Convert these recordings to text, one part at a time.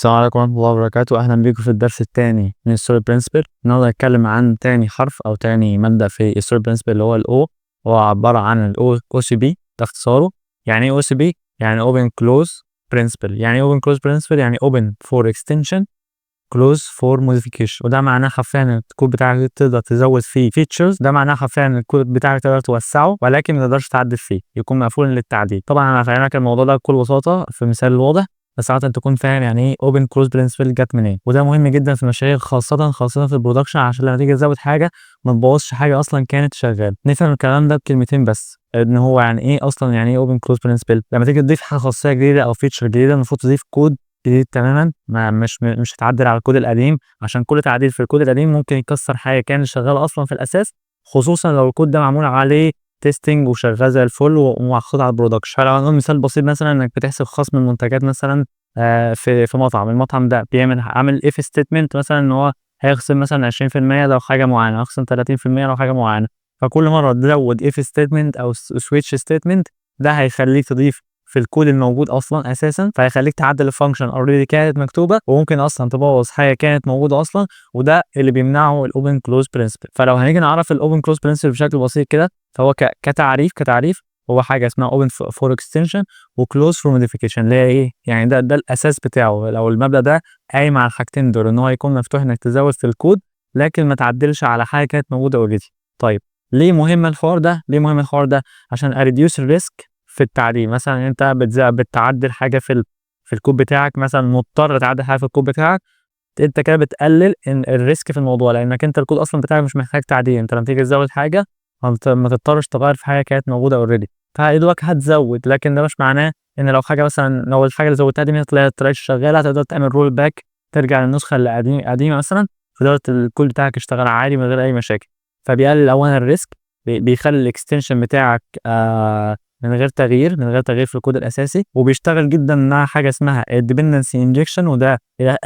السلام عليكم ورحمة الله وبركاته. أهلا بيكم في الدرس الثاني من الستوري برنسبل. النهارده هنتكلم عن تاني حرف أو تاني مبدأ في الستوري برنسبل اللي هو الأو. هو عبارة عن الأو OCB، ده اختصاره. يعني إيه OCB؟ يعني Open Close Principle. يعني إيه Open Close Principle؟ يعني Open for Extension Close for Modification. وده معناه حرفيا إن الكود بتاعك تقدر تزود فيه features. ده معناه حرفيا إن الكود بتاعك تقدر توسعه ولكن ما تقدرش تعدل فيه، يكون مقفول للتعديل. طبعا أنا هفهمك الموضوع ده بكل بساطة في مثال واضح، بس عشان تكون فاهم يعني ايه اوبن كلوز برنسبل جت منين. وده مهم جدا في المشاريع، خاصه في البرودكشن، عشان لما تيجي تزود حاجه ما تبوظش حاجه اصلا كانت شغاله. نفهم الكلام ده بكلمتين بس، ان هو يعني ايه اصلا، يعني ايه اوبن كلوز برنسبل. لما تيجي تضيف حاجه خاصيه جديده او فيتشر جديده، المفروض تضيف كود جديد تماما، مش هتعدل على الكود القديم، عشان كل تعديل في الكود القديم ممكن يكسر حاجه كانت شغاله اصلا في الاساس، خصوصا لو الكود ده معمول عليه تيستنج وشغال زي الفل ومحطوط على البرودكشن. فلو هنقول مثال بسيط، مثلا انك بتحسب خصم المنتجات مثلا في مطعم. المطعم ده عامل if statement مثلا ان هو هيخصم مثلا 20% لو حاجه معينه، هيخصم 30% لو حاجه معينه. فكل مره تزود if statement او switch statement، ده هيخليك تضيف في الكود الموجود اصلا اساسا، فهيخليك تعدل الفانكشن اوريدي كانت مكتوبه، وممكن اصلا تبوظ حاجه كانت موجوده اصلا، وده اللي بيمنعه الاوبن كلوز برنسبل. فلو هنيجي نعرف الاوبن كلوز برنسبل بشكل بسيط كده، فهو كتعريف هو حاجه اسمها open for extension وكلوز فور موديفيكيشن، اللي هي ايه يعني، ده الاساس بتاعه. لو المبدا ده قايم على الحاجتين دول، ان هو يكون مفتوح انك تزود في الكود لكن ما تعدلش على حاجه كانت موجوده اوريدي. طيب ليه مهم الحوار ده؟ عشان اريديوس الريسك في التعديل. مثلا انت بتعدل حاجه في الكود بتاعك، مثلا مضطر تعدل حاجه في الكود بتاعك، انت كده بتقلل الريسك في الموضوع، لانك انت الكود اصلا بتاعك مش محتاج تعديل. انت لما تيجي تزود حاجه ما تضطرش تغير في حاجه كانت موجوده اوريدي، فيدوبك هتزود. لكن ده مش معناه ان لو حاجه مثلا، لو الحاجه اللي زودتها دي ما طلعتش شغاله، هتقدر تعمل رول باك، ترجع للنسخه اللي قديمه مثلا، فدلوقتي الكود بتاعك يشتغل عادي من غير اي مشاكل. فبيقلل اولا الريسك، بيخلي الاكستنشن بتاعك من غير تغيير في الكود الاساسي، وبيشتغل جدا مع حاجه اسمها الديبندنسي انجكشن، وده الى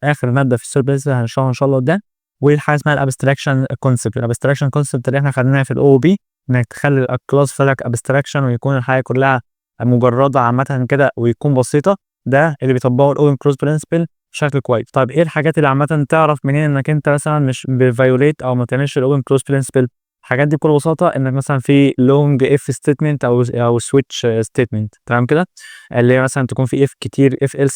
اخر ماده في السيرفيس هنشرحها ان شاء الله قدام. والحاجه اسمها الابستراكشن كونسبت. الابستراكشن كونسبت اللي احنا خدناها في الاو بي، انك تخلي الكلاس بتاعك ابستراكشن ويكون الحاجه كلها مجرده عامه كده ويكون بسيطه، ده اللي بيطبقه الاوبن كلوز برنسبل بشكل كويس. طيب ايه الحاجات اللي عامه تعرف منين انك انت مثلا مش بفايوليت او ما بتعملش الاوبن كلوز برنسبل؟ الحاجات دي بكل بساطه انك مثلا في لونج اف ستيتمنت او سويتش ستيتمنت، تمام كده، اللي هي مثلا تكون في اف كتير، اف ال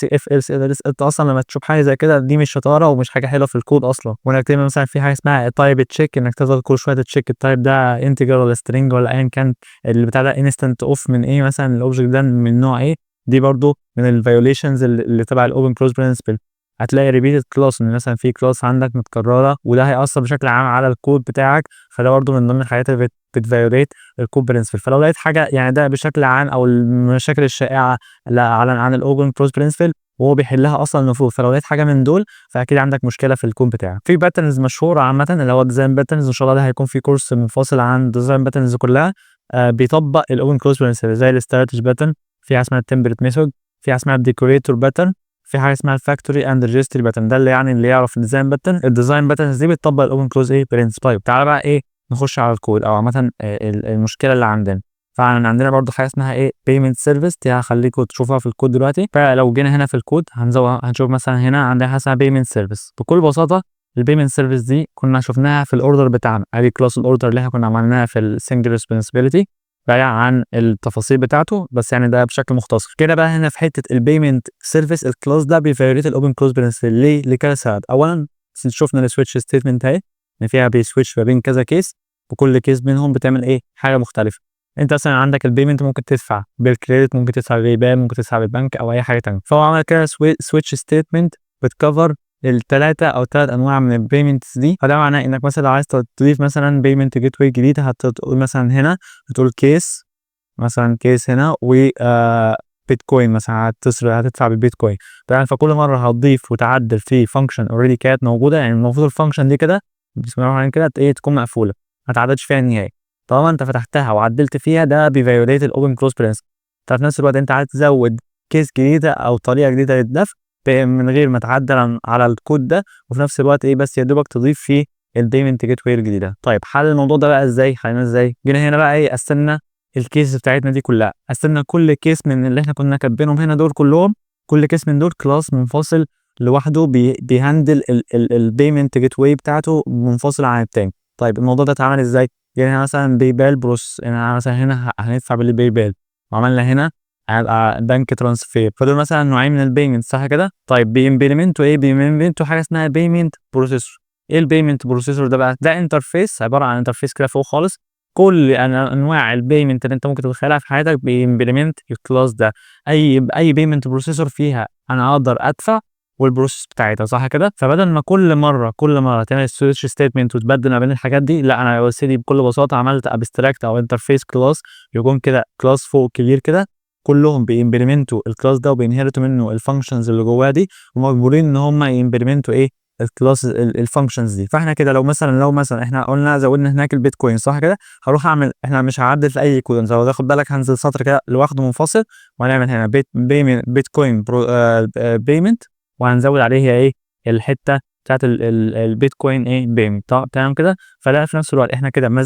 سي. انت اصلا لما تشوف حاجه زي كده دي مش شطاره ومش حاجه حلوه في الكود اصلا. وانك تعمل مثلا في حاجه اسمها تايب تشيك، انك تفضل كل شويه تشيك التايب ده انتجر ولا سترينج ولا ايا كان اللي بتاع ده، انستنت اوف من ايه مثلا، الاوبجكت ده من نوع ايه. دي برضو من الفيوليشنز اللي تبع الاوبن كلوز برنسبل. هتلاقي ريبيتد كلاس، ان مثلا في كلاس عندك متكرره، وده هيأثر بشكل عام على الكود بتاعك، فده برضو من ضمن الحاجات اللي بتفيوليت الكود برنسبل. فلو لقيت حاجه يعني، ده بشكل عام او المشاكل الشائعه عن الاوبن كلوز برنسبل وهو بيحلها اصلا المفروض. فلو لقيت حاجه من دول فاكيد عندك مشكله في الكود بتاعك. في باترنز مشهوره عامه اللي هو ديزاين باترنز، ان شاء الله ده هيكون في كورس منفصل عن ديزاين باترنز كلها. بيطبق الاوبن كلوز برنسبل زي الاستراتيجي باترن، في حاجه اسمها التمبلت ميثود، في حاجه اسمها الديكوريتور باترن، في حاجه اسمها الفاكتوري اند ريجستري باترن. ده اللي يعني اللي يعرف الديزاين باترن. الديزاين باترنز دي بتطبق الاوبن كلوز برنسبل. طيب تعالى بقى ايه، نخش على الكود او عامه المشكله اللي عندنا. فعندنا برضو حاجه اسمها بيمنت سيرفيس، دي هخليكم تشوفوها في الكود دلوقتي. فلو جينا هنا في الكود هنشوف مثلا هنا عندنا حاجه اسمها بيمنت سيرفيس. بكل بساطه البيمنت سيرفيس دي كنا شفناها في الاوردر بتاعنا، ادي كلاس الاوردر اللي احنا كنا عملناها في السنجل ريسبونسبيلتي، بعيد عن التفاصيل بتاعته، بس يعني ده بشكل مختصر كده. بقى هنا في حته البيمنت سيرفيس، الكلاس ده بيفيوليت الاوبن كلوز برنسبل. ليه؟ لكذا سبب. اولا شفنا السويتش ستيتمنت اهي، ان فيها بيسويتش ما بين كذا كيس، وكل كيس منهم بتعمل حاجه مختلفه. انت مثلا عندك البيمنت ممكن تدفع بالكريدت، ممكن تدفع بالباي، ممكن تدفع بالبنك او اي حاجه ثانيه. فهو عمل كده سويتش ستيتمنت بتكفر ثلاث انواع من البيمنتس دي. فده معناه انك مثلا لو عايز تضيف مثلا بيمنت جيت واي جديد، هتقول مثلا هنا هتقول كيس، مثلا كيس هنا و بيتكوين مثلا، هتدفع بالبيتكوين. طبعا فكل مره هتضيف وتعدل في فانكشن اوريدي كانت موجوده، يعني المفروض الفانكشن دي كده بسم الله الرحمن الرحيم كده تكون مقفوله، ما تعدلش فيها النهائي. طالما انت فتحتها وعدلت فيها، ده بيفيوليت الاوبن كلوز برنسبل. في نفس الوقت انت عايز تزود كيس جديده او طريقه جديده للدفع من غير ما تعدل على الكود ده، وفي نفس الوقت بس يا دوبك تضيف فيه البيمنت جيت واي الجديده. طيب حل الموضوع ده بقى ازاي؟ حلنا ازاي؟ جينا هنا بقى قسمنا الكيس بتاعتنا دي كلها، قسمنا كل كيس من اللي احنا كنا كاتبينهم هنا دول كلهم، كل كيس من دول كلاس منفصل لوحده بيهندل البيمنت جيت واي بتاعته منفصل عن التاني. طيب الموضوع ده اتعمل ازاي؟ يعني مثلا باي بال بروس، يعني مثلا هنا هندفع بالباي بال، وعملنا هنا هيبقى بنك ترانسفير، فدول مثلا نوعين من البيمنت صح كده. طيب بيمبلمنتوا ايه؟ بيمبلمنتوا حاجه اسمها بيمنت بروسيسور. ايه البيمنت بروسيسور ده بقى؟ ده انترفيس، عباره عن انترفيس كده فوق خالص، كل انواع البيمنت اللي انت ممكن تتخيلها في حياتك بيمبلمنت الكلاس ده. اي بيمنت بروسيسور فيها انا اقدر ادفع والبروسيس بتاعتها صح كده. فبدل ما كل مره تعمل سويتش ستيتمنت وتبدل ما بين الحاجات دي، لا انا يا سيدي بكل بساطه عملت ابستراكت او انترفيس كلاس، يكون كده كلاس فوق كبير كده، كلهم بيمبلمنتوا الكلاس ده وبينهرتوا منه الفانكشنز اللي جواه دي، ومجبورين ان هم يمبلمنتوا ايه؟ الكلاس الفانكشنز دي. فاحنا كده لو مثلا احنا قلنا زودنا هناك البيتكوين صح كده، هروح اعمل، احنا مش هعدل في اي كود، لو تاخد بالك هنزل سطر كده لوحده منفصل، وهنعمل هنا بيتكوين بيمنت، وهنزود عليه هي ايه؟ الحته بتاعت البيتكوين ايه؟ بيمنت. تمام كده. فلا في نفس الوقت احنا كده ما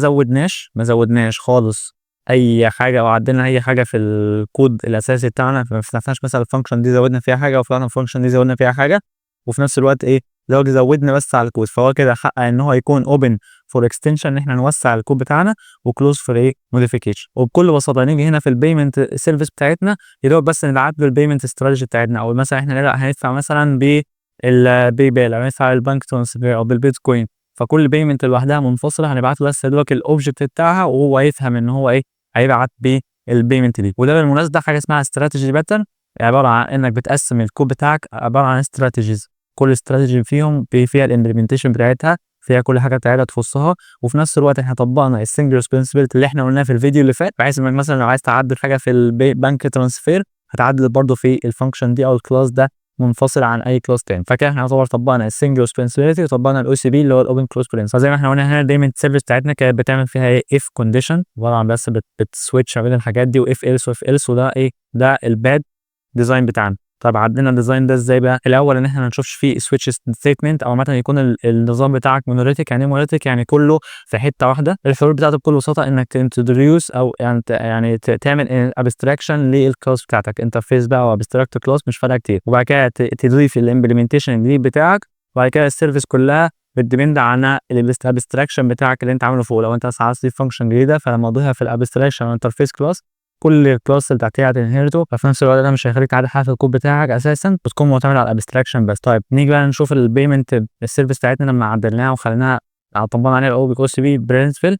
زودناش خالص اي حاجه او عدلنا اي حاجه في الكود الاساسي بتاعنا، فما فتحناش مثلا الفانكشن دي زودنا فيها حاجه وفتحنا الفانكشن دي زودنا فيها حاجه، وفي نفس الوقت ايه؟ زودنا بس على الكود. فهو كده حقق ان هو يكون اوبن فور اكستنشن، ان احنا نوسع الكود بتاعنا، وكلوز فور ايه؟ موديفيكيشن. وبكل بساطه نيجي هنا في البيمنت سيرفيس بتاعتنا، يدوب بس نعدل البيمنت استراتيجي بتاعتنا، او مثلا احنا هندفع مثلا بالباي بال، او هندفع بالبنك ترانسفير او بالبيتكوين، فكل بيمنت لوحدها منفصله هنبعت له بس دوك الاوبجكت بتاعها، وهو يفهم ان هو ايه؟ هيبعت بالبيمنت دي. وده بالمناسبه حاجه اسمها استراتيجي باترن، عباره عن انك بتقسم الكود بتاعك عباره عن استراتيجيز، كل استراتيجي فيهم فيها الامبلمنتيشن بتاعتها، فيها كل حاجه بتاعتها تخصها. وفي نفس الوقت احنا طبقنا السنجل ريسبونسبيلتي اللي احنا قلناها في الفيديو اللي فات، بحيث انك مثلا لو عايز تعدل حاجه في البنك ترانسفير هتعدل برضه في الفانكشن دي او الكلاس ده منفصل عن اي كلاس تاني. فكده احنا يعتبر طبقنا السنجل ريسبونسبيلتي وطبقنا الاو سي بي اللي هو الاوبن كلوز برنسبل. فزي ما احنا قلنا هنا دايما السيرفيس بتاعتنا كانت بتعمل فيها ايه؟ اف كونديشن، عباره عن بس بتسويتش ما بين الحاجات دي، واف ايلس واف ايلس، وده ايه؟ ده الباد ديزاين بتاعنا. طب عدلنا الديزاين ده ازاي بقى؟ الاول ان احنا ما نشوفش فيه سويتش ستيتمنت، او مثلا يكون النظام بتاعك مونوليثيك. يعني ايه مونوليثيك؟ يعني كله في حته واحده. الحلول بتاعته بكل بساطه انك تنتروديوس او يعني تعمل ابستراكشن للكلاس بتاعتك، انترفيس بقى او ابستراكت كلاس مش فارقه كتير، وبعد كده تضيف الامبلمنتيشن الجديد بتاعك، وبعد كده السيرفيس كلها بتديبند على الابستراكشن بتاعك اللي انت عامله فوق. لو انت عايز تضيف فانكشن جديده، فلما تضيفها في الابستراكشن انترفيس كلاس، كل الكلاس اللي تحتيها هتنهرته، ففي نفس الوقت ده مش هيخليك تعدل حاجه في الكود بتاعك اساسا، بتكون معتمد على الابستراكشن بس. طيب نيجي بقى نشوف البيمنت السيرفيس بتاعتنا لما عدلناها وخليناها طبقنا عليها الاو بي سي بي برنسبل.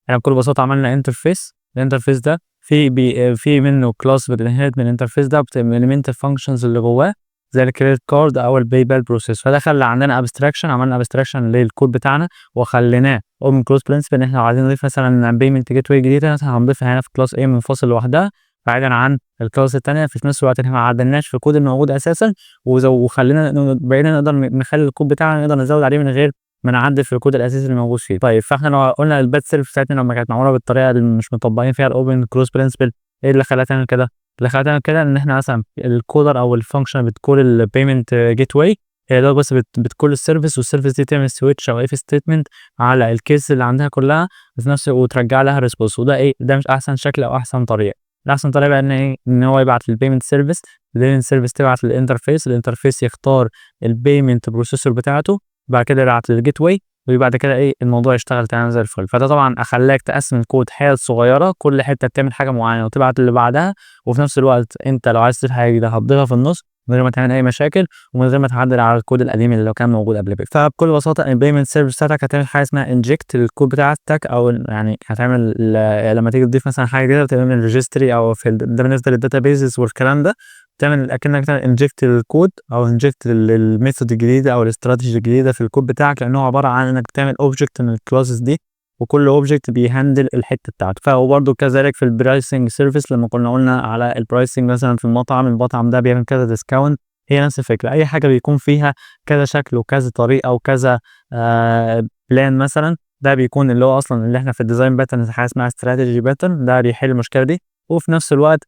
احنا بكل بساطه عملنا انترفيس، الانترفيس ده في منه كلاس بتنهرت من الانترفيس ده، بتمبلمنت الفانكشنز اللي جواه زي الكريدت كارد او الباي بال بروسيس. فده خلى عندنا ابستراكشن، عملنا ابستراكشن للكود بتاعنا وخليناه اوبن كلوز برنسبل، ان احنا عايزين نضيف مثلا بيمنت جيت واي جديده مثلا هنضيفها هنا في كلاس ايه منفصل لوحدها بعيدا عن الكلاس الثانيه. في نفس الوقت احنا ما عدلناش في الكود الموجود اساسا، وخلينا بقينا نقدر نخلي الكود بتاعنا نقدر نزود عليه من غير ما نعدل في الكود الاساسي اللي موجود فيه. طيب فاحنا لو قلنا الباد سيرف بتاعتنا لما كانت معموله بالطريقه اللي مش مطبقين فيها الاوبن كلوز برنسبل، ايه اللي خلاها تعمل كده؟ اللي خلاها تعمل كده ان احنا مثلا الكودر او الفانكشن بتكول البيمنت جيت واي، هي ده بس بتكول السيرفيس، والسيرفيس دي تعمل سويتش او اف ستيتمنت على الكيس اللي عندها كلها في نفس وترجع لها ريسبونس. وده ايه؟ ده مش احسن شكل او احسن طريقه. الاحسن طريقه بقى ان ايه؟ ان هو يبعت للبيمنت سيرفيس، البيمنت سيرفيس تبعت للانترفيس، الانترفيس يختار البيمنت بروسيسور بتاعته، بعد كده يبعت للجيت واي، وبعد كده ايه؟ الموضوع يشتغل تمام زي الفل. فده طبعا اخلاك تقسم الكود حتت صغيره، كل حته بتعمل حاجه معينه وتبعت اللي بعدها، وفي نفس الوقت انت لو عايز تضيف حاجه جديده هتضيفها في النص من غير ما تعمل اي مشاكل، ومن غير ما تعدل على الكود القديم اللي لو كان موجود قبل كده. فبكل بساطه البيمنت سيرفيس بتاعتك هتعمل حاجه اسمها انجكت للكود بتاعتك، او يعني هتعمل لما تيجي تضيف مثلا حاجه جديده بتعمل ريجستري او في ده بالنسبه للداتابيزز والكلام ده، تعمل اكنك تعمل انجكت للكود او انجكت للميثود الجديده او الاستراتيجي الجديده في الكود بتاعك، لانه عباره عن انك بتعمل اوبجكت من الكلاسز دي، وكل اوبجكت بيهندل الحته بتاعته. فهو برده كذلك في البرايسنج سيرفيس، لما قلنا على البرايسنج مثلا في المطعم ده بيعمل كذا ديسكاونت، هي نفس الفكره. اي حاجه بيكون فيها كذا شكل وكذا طريقه وكذا بلان مثلا، ده بيكون اللي هو اصلا اللي احنا في الديزاين باترن حاجه اسمها استراتيجي باترن، ده بيحل المشكله دي. وفي نفس الوقت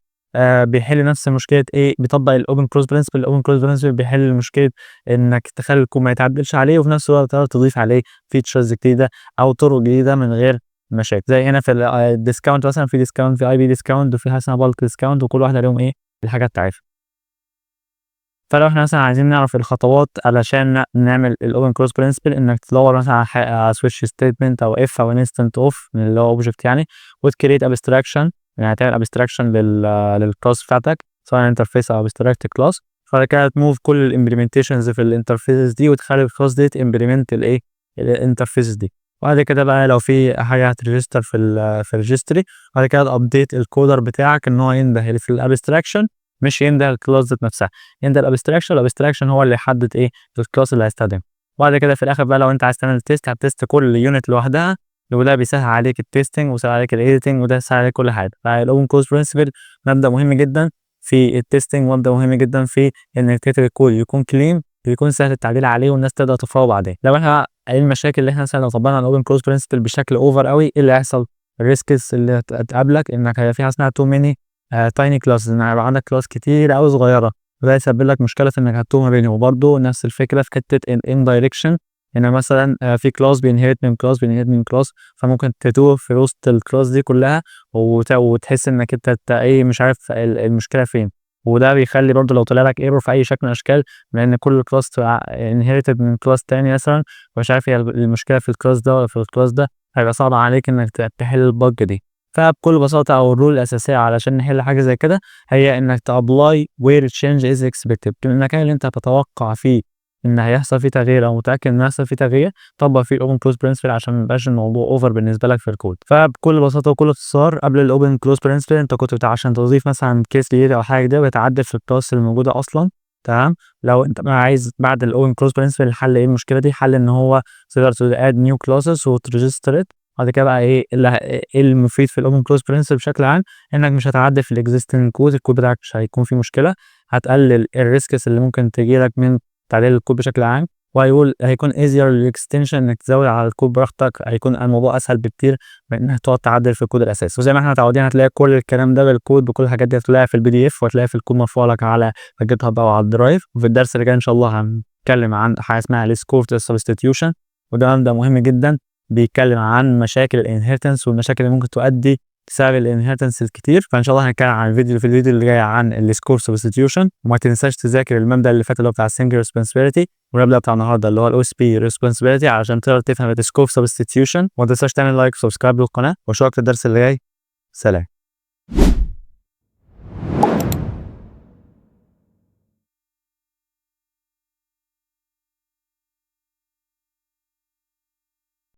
بيحل نفس مشكله ايه؟ بيطبق الاوبن كلوز برنسبل. الاوبن كلوز برنسبل بيحل مشكله انك تخلي الكود ما يتعدلش عليه، وفي نفس الوقت تقدر تضيف عليه فيتشرز جديده او طرق جديده من غير مشاكل. زي هنا في الديسكاونت مثلا، في ديسكاونت في اي بي ديسكاونت، وفي حاجه اسمها بالك ديسكاونت، وكل واحده لهم ايه؟ الحاجات بتاعتها. فلو إحنا مثلًا عايزين نعرف الخطوات علشان نعمل الopen close principle، إنك تدوّر مثلًا على switch statement أو if أو instant off من اللي هو object يعني، وتcreate abstraction، يعني تعمل abstraction للclass بتاعتك سواء interface أو abstract class. بعد كده تmove كل الimplementations في الinterfaces دي وتخلّي الclass دي تimplement الinterfaces دي. وبعد كده بقى لو في حاجة هتregister في الregistry، بعد كده تupdate الcoder بتاعك إن هو ينده اللي في الabstraction، مش ينده الclass ذات نفسها، ينده الabstraction هو اللي يحدد الclass اللي هيستخدمه. وبعد كده في الآخر بقى لو أنت عايز تعمل test هتtest كل unit لوحدها، وده بيسهل عليك الtesting ويسهل عليك الediting وده يسهل عليك كل حاجة. فالopen close principle مبدأ مهم جدًا في الtesting، ومبدأ مهم جدًا في إنك تكتب الكود يكون clean ويكون سهل التعديل عليه والناس تقدر تقراه بعدين. لو إحنا إيه المشاكل اللي إحنا مثلًا لو طبقنا الopen close principle بشكل over أوي، إيه اللي هيحصل؟ الrisks اللي هتقابلك إنك هيبقى في حاجة اسمها too many tiny classes، إن هيبقى عندك class كتيرة أوي صغيرة، وده هيسبب لك مشكلة في إنك هتتوه ما بينهم. وبرضه نفس الفكرة في حتة indirection، إن مثلًا في class بيinherit من class، فممكن تتوه في وسط الclass دي كلها وتحس إنك أنت مش عارف المشكلة فين. وده بيخلّي برضه لو طلع لك error في أي شكل من الأشكال، لإن كل class inherited من class تاني مثلًا، ومش عارف هي المشكلة في الclass ده والّا في الclass ده، هيبقى صعب عليك إنك تحل الbug دي. فبكل بساطة أو الrule الأساسية علشان نحل حاجة زي كده، هي إنك تapply where change is expected، المكان اللي أنت تتوقع فيه إن هيحصل فيه تغيير أو متأكد إن هيحصل فيه تغيير، طبّق فيه الopen close principle عشان ما يبقاش الموضوع over بالنسبة لك في الكود. فبكل بساطة وبكل اختصار قبل الopen close principle أنت كنت عشان تضيف مثلًا case جديدة أو حاجة جديدة بتعدل في الclass الموجودة أصلًا، تمام. لو أنت بقى عايز بعد الopen close principle الحل إيه المشكلة دي، الحل إن هو تقدر add new classes وتregister it. بعد كده بقى إيه المفيد في الopen close principle بشكل عام، إنك مش هتعدل في الexisting code، الكود بتاعك مش هيكون فيه مشكلة، هتقلل الrisks اللي ممكن تيجي لك من تعديل الكود بشكل عام، هيكون easier extension إنك تزود على الكود براحتك، هيكون الموضوع أسهل بكتير من إنك تقعد تعدل في الكود الأساسي. وزي ما إحنا متعودين هتلاقي كل الكلام ده بالكود بكل الحاجات دي هتلاقيها في الPDF، وهتلاقيها في الكود مرفوع لك على الGitHub أو على الدرايف. وفي الدرس اللي جاي إن شاء الله هنتكلم عن حاجة اسمها الscoped substitution، وده مبدأ مهم جدًا بيتكلم عن مشاكل الinheritance والمشاكل اللي ممكن تؤدي بسبب الinheritance الكتير. فإن شاء الله هنتكلم عن في الفيديو اللي جاي عن الscoped substitution. وما تنساش تذاكر المبدأ اللي فات اللي هو بتاع الsingle responsibility، والمبدأ بتاع النهارده اللي هو الOSP responsibility علشان تقدر تفهم الscoped substitution. وما تنساش تعمل لايك وسبسكرايب للقناة، وأشوفك في الدرس اللي جاي. سلام.